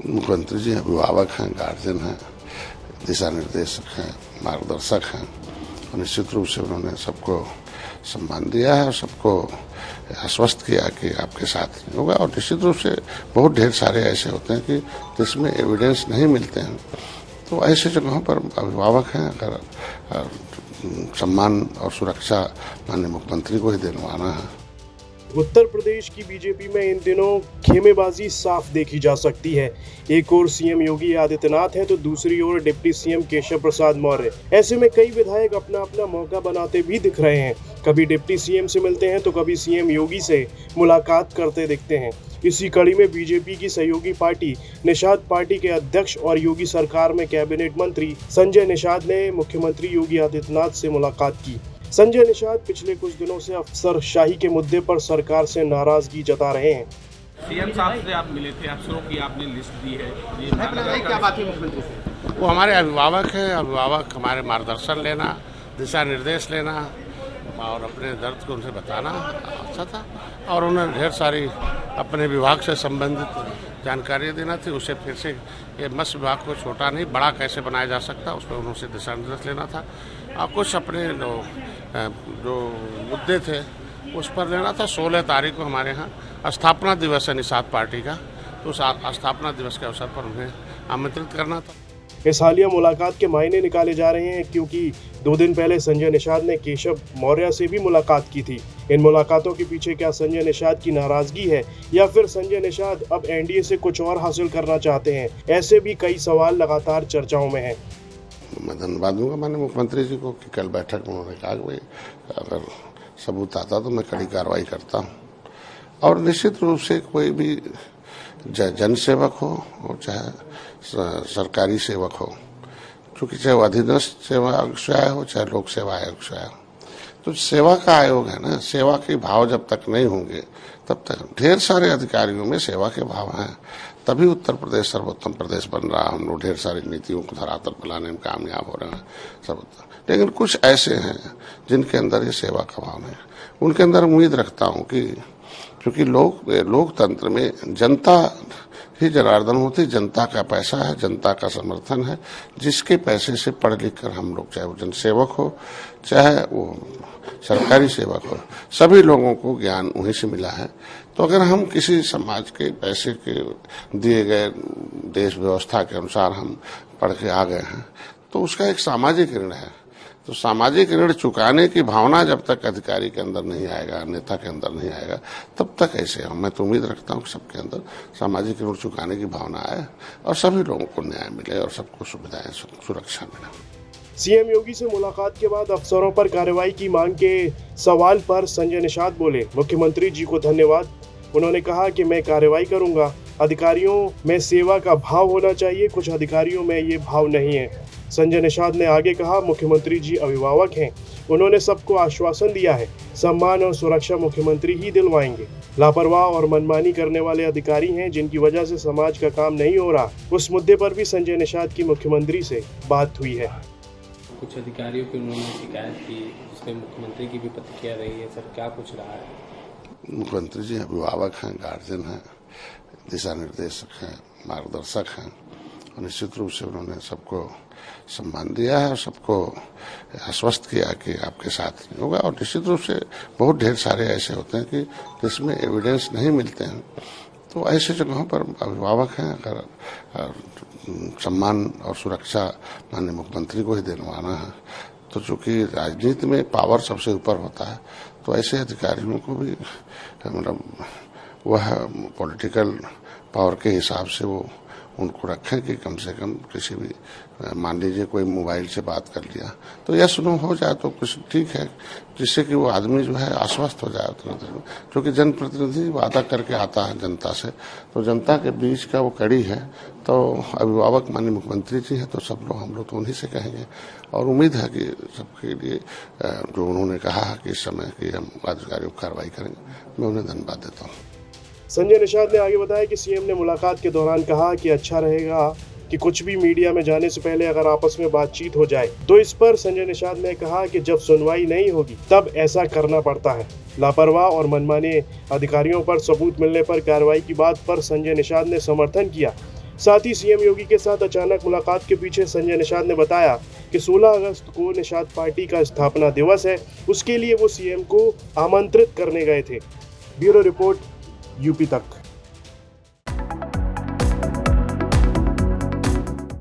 मुख्यमंत्री जी अभिभावक हैं, गार्जियन हैं, दिशा निर्देशक हैं, मार्गदर्शक हैं और निश्चित रूप से उन्होंने सबको सम्मान दिया है और सबको आश्वस्त किया कि आपके साथ नहीं होगा। और निश्चित रूप से बहुत ढेर सारे ऐसे होते हैं कि जिसमें एविडेंस नहीं मिलते हैं, तो ऐसे जगहों पर अभिभावक हैं, अगर सम्मान और सुरक्षा माननीय मुख्यमंत्री को ही दिलवाना है। उत्तर प्रदेश की बीजेपी में इन दिनों खेमेबाजी साफ देखी जा सकती है। एक ओर सीएम योगी आदित्यनाथ हैं तो दूसरी ओर डिप्टी सीएम केशव प्रसाद मौर्य। ऐसे में कई विधायक अपना अपना मौका बनाते भी दिख रहे हैं। कभी डिप्टी सीएम से मिलते हैं तो कभी सीएम योगी से मुलाकात करते दिखते हैं। इसी कड़ी में बीजेपी की सहयोगी पार्टी निषाद पार्टी के अध्यक्ष और योगी सरकार में कैबिनेट मंत्री संजय निषाद ने मुख्यमंत्री योगी आदित्यनाथ से मुलाकात की। संजय निषाद पिछले कुछ दिनों से अफसरशाही के मुद्दे पर सरकार से नाराजगी जता रहे हैं। सीएम साहब से आप मिले थे, अफसरों की आपने लिस्ट दी है, क्या बात है मुख्यमंत्री से? वो हमारे अभिभावक हैं, अभिभावक हमारे मार्गदर्शन लेना, दिशा निर्देश लेना और अपने दर्द को उनसे बताना अच्छा था। और उन्होंने ढेर सारी अपने विभाग से संबंधित जानकारी देना थी। उसे फिर से ये मत्स्य विभाग को छोटा नहीं बड़ा कैसे बनाया जा सकता, उस पर उनसे दिशा निर्देश लेना था। और कुछ अपने जो मुद्दे थे उस पर लेना था। 16 तारीख को हमारे यहाँ स्थापना दिवस है निषाद पार्टी का, तो उस स्थापना दिवस के अवसर पर उन्हें आमंत्रित करना था। इस हालिया मुलाकात के मायने निकाले जा रहे हैं क्योंकि 2 दिन पहले संजय निषाद ने केशव मौर्य से भी मुलाकात की थी। इन मुलाकातों के पीछे क्या संजय निषाद की नाराजगी है या फिर संजय निषाद अब एनडीए से कुछ और हासिल करना चाहते हैं? ऐसे भी कई सवाल लगातार चर्चाओं में हैं। मैं धन्यवाद दूंगा माननीय मुख्यमंत्री जी को कि कल बैठक में उन्होंने कहा कि भाई अगर सबूत आता तो मैं कड़ी कार्रवाई करता हूँ। और निश्चित रूप से कोई भी जन सेवक हो और चाहे सरकारी सेवक हो, क्योंकि चाहे वो अधीनस्थ सेवा आयोग से आया हो चाहे लोक सेवा आयोग से आया हो, तो सेवा का आयोग है ना, सेवा के भाव जब तक नहीं होंगे तब तक ढेर सारे अधिकारियों में सेवा के भाव हैं, तभी उत्तर प्रदेश सर्वोत्तम प्रदेश बन रहा। हम लोग ढेर सारी नीतियों को धरातल पर लाने में कामयाब हो रहे हैं सब। लेकिन कुछ ऐसे हैं जिनके अंदर ये सेवा का भाव है। उनके अंदर उम्मीद रखता हूँ कि क्योंकि लोकतंत्र में जनता ही जनार्दन होती, जनता का पैसा है, जनता का समर्थन है, जिसके पैसे से पढ़ लिख कर हम लोग, चाहे वो जनसेवक हो चाहे वो सरकारी सेवक हो, सभी लोगों को ज्ञान उन्हीं से मिला है। तो अगर हम किसी समाज के पैसे के दिए गए देश व्यवस्था के अनुसार हम पढ़ के आ गए हैं तो उसका एक सामाजिक ऋण है। तो सामाजिक ऋण चुकाने की भावना जब तक अधिकारी के अंदर नहीं आएगा, नेता के अंदर नहीं आएगा, तब तक ऐसे हम। मैं तो उम्मीद रखता हूँ कि सबके अंदर सामाजिक ऋण चुकाने की भावना आए और सभी लोगों को न्याय मिले और सबको सुविधाएं, सुरक्षा मिले। सीएम योगी से मुलाकात के बाद अफसरों पर कार्रवाई की मांग के सवाल पर संजय निषाद बोले, मुख्यमंत्री जी को धन्यवाद। उन्होंने कहा कि मैं कार्रवाई करूंगा। अधिकारियों में सेवा का भाव होना चाहिए, कुछ अधिकारियों में ये भाव नहीं है। संजय निषाद ने आगे कहा, मुख्यमंत्री जी अभिभावक हैं, उन्होंने सबको आश्वासन दिया है, सम्मान और सुरक्षा मुख्यमंत्री ही दिलवाएंगे। लापरवाह और मनमानी करने वाले अधिकारी हैं जिनकी वजह से समाज का काम नहीं हो रहा। उस मुद्दे पर भी संजय निषाद की मुख्यमंत्री से बात हुई है। कुछ अधिकारियों की उन्होंने शिकायत की, जिसमें मुख्यमंत्री की भी प्रतिक्रिया रही है। सर क्या कुछ रहा है? मुख्यमंत्री जी अभिभावक हैं, गार्जियन हैं, दिशा निर्देशक हैं, मार्गदर्शक हैं और निश्चित रूप से उन्होंने सबको सम्मान दिया है और सबको आश्वस्त किया कि आपके साथ नहीं होगा। और निश्चित रूप से बहुत ढेर सारे ऐसे होते हैं कि जिसमें एविडेंस नहीं मिलते हैं, तो ऐसे जगहों पर अभिभावक हैं, अगर सम्मान और सुरक्षा माननीय मुख्यमंत्री को ही दिलवाना है। तो चूंकि राजनीति में पावर सबसे ऊपर होता है, तो ऐसे अधिकारियों को भी मतलब वह पॉलिटिकल पावर के हिसाब से वो उनको रखें कि कम से कम किसी भी, मान लीजिए कोई मोबाइल से बात कर लिया तो यस नो हो जाए तो कुछ ठीक है, जिससे कि वो आदमी जो है आश्वस्त हो जाए तुरंत। क्योंकि जनप्रतिनिधि वादा करके आता है जनता से, तो जनता के बीच का वो कड़ी है। तो अभिभावक माननीय मुख्यमंत्री जी हैं, तो सब लोग हम लोग तो उन्हीं से कहेंगे और उम्मीद है कि सबके लिए जो उन्होंने कहा है कि इस समय कि हम अधिकारियों को कार्रवाई करेंगे, मैं उन्हें धन्यवाद देता हूँ। संजय निषाद ने आगे बताया कि सीएम ने मुलाकात के दौरान कहा कि अच्छा रहेगा कि कुछ भी मीडिया में जाने से पहले अगर आपस में बातचीत हो जाए। तो इस पर संजय निषाद ने कहा कि जब सुनवाई नहीं होगी तब ऐसा करना पड़ता है। लापरवाह और मनमाने अधिकारियों पर सबूत मिलने पर कार्रवाई की बात पर संजय निषाद ने समर्थन किया। साथ ही सीएम योगी के साथ अचानक मुलाकात के पीछे संजय निषाद ने बताया कि 16 अगस्त को निषाद पार्टी का स्थापना दिवस है, उसके लिए वो सीएम को आमंत्रित करने गए थे। ब्यूरो रिपोर्ट, यूपी तक।